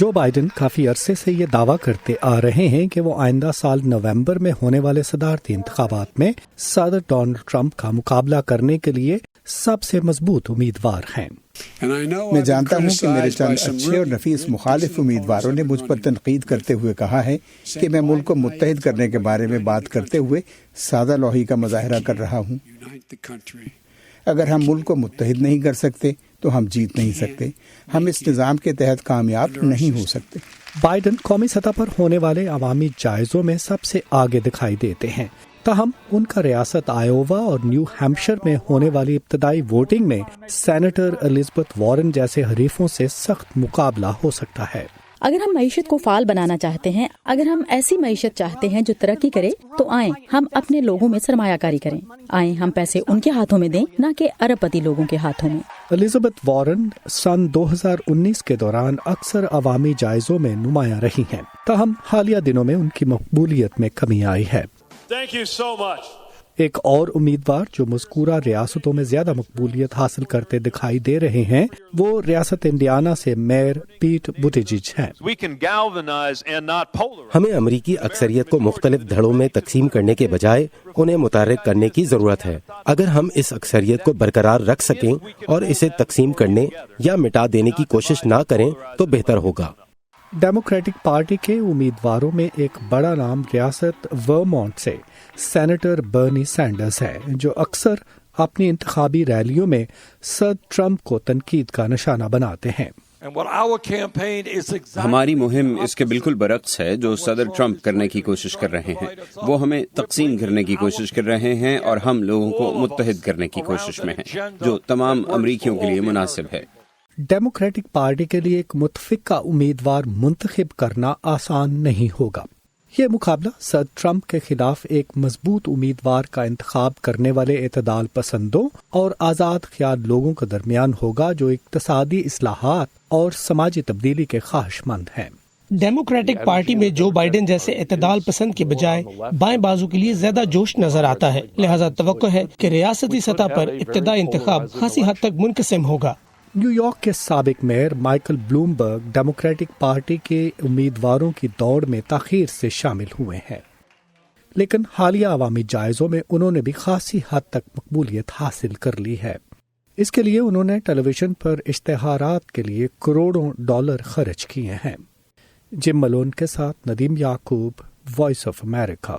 Joe Biden کافی عرصے سے یہ دعویٰ کرتے آ رہے ہیں کہ وہ آئندہ سال نومبر میں ہونے والے صدارتی انتخابات میں صدر ڈونلڈ ٹرمپ کا مقابلہ کرنے کے لیے سب سے مضبوط امیدوار ہیں۔ میں جانتا ہوں کہ میرے چند اچھے اور نفیس مخالف امیدواروں نے مجھ پر تنقید کرتے ہوئے کہا ہے کہ میں ملک کو متحد کرنے کے بارے میں بات کرتے ہوئے سادہ لوہی کا مظاہرہ کر رہا ہوں۔ اگر ہم ملک کو متحد نہیں کر سکتے تو ہم جیت نہیں سکتے، ہم اس نظام کے تحت کامیاب نہیں ہو سکتے۔ بائیڈن قومی سطح پر ہونے والے عوامی جائزوں میں سب سے آگے دکھائی دیتے ہیں، تاہم ان کا ریاست آئیووا اور نیو ہیمپشائر میں ہونے والی ابتدائی ووٹنگ میں سینیٹر الزبتھ وارن جیسے حریفوں سے سخت مقابلہ ہو سکتا ہے۔ اگر ہم معیشت کو فعال بنانا چاہتے ہیں، اگر ہم ایسی معیشت چاہتے ہیں جو ترقی کرے، تو آئیں ہم اپنے لوگوں میں سرمایہ کاری کریں، آئیں ہم پیسے ان کے ہاتھوں میں دیں، نہ کہ ارب پتی لوگوں کے ہاتھوں میں۔ الزبتھ وارن سن 2019 کے دوران اکثر عوامی جائزوں میں نمایاں رہی ہیں، تاہم حالیہ دنوں میں ان کی مقبولیت میں کمی آئی ہے۔ Thank you so much. ایک اور امیدوار جو مذکورہ ریاستوں میں زیادہ مقبولیت حاصل کرتے دکھائی دے رہے ہیں وہ ریاست انڈیانا سے میئر پیٹ بوٹیجیج ہیں۔ ہمیں امریکی اکثریت کو مختلف دھڑوں میں تقسیم کرنے کے بجائے انہیں متحرک کرنے کی ضرورت ہے۔ اگر ہم اس اکثریت کو برقرار رکھ سکیں اور اسے تقسیم کرنے یا مٹا دینے کی کوشش نہ کریں تو بہتر ہوگا۔ ڈیموکریٹک پارٹی کے امیدواروں میں ایک بڑا نام ریاست ورمونٹ سے سینیٹر برنی سینڈرز ہے، جو اکثر اپنی انتخابی ریلیوں میں صدر ٹرمپ کو تنقید کا نشانہ بناتے ہیں۔ ہماری مہم اس کے بالکل برعکس ہے جو صدر ٹرمپ کرنے کی کوشش کر رہے ہیں۔ وہ ہمیں تقسیم کرنے کی کوشش کر رہے ہیں اور ہم لوگوں کو متحد کرنے کی کوشش میں ہیں، جو تمام امریکیوں کے لیے مناسب ہے۔ ڈیموکریٹک پارٹی کے لیے ایک متفقہ امیدوار منتخب کرنا آسان نہیں ہوگا۔ یہ مقابلہ صدر ٹرمپ کے خلاف ایک مضبوط امیدوار کا انتخاب کرنے والے اعتدال پسندوں اور آزاد خیال لوگوں کے درمیان ہوگا جو اقتصادی اصلاحات اور سماجی تبدیلی کے خواہش مند ہیں۔ ڈیموکریٹک پارٹی میں جو بائیڈن جیسے اعتدال پسند کے بجائے بائیں بازو کے لیے زیادہ جوش نظر آتا ہے، لہذا توقع ہے کہ ریاستی سطح پر ابتدائی انتخاب خاصی حد تک منقسم ہوگا۔ نیو یارک کے سابق mayor Michael Bloomberg Democratic party کے امیدواروں کی دوڑ میں تاخیر سے شامل ہوئے ہیں، لیکن حالیہ عوامی جائزوں میں انہوں نے بھی خاصی حد تک مقبولیت حاصل کر لی ہے۔ اس کے لیے انہوں نے ٹیلی ویژن پر اشتہارات کے لیے کروڑوں ڈالر خرچ کیے ہیں۔ جم ملون کے ساتھ ندیم یعقوب، وائس آف امریکہ۔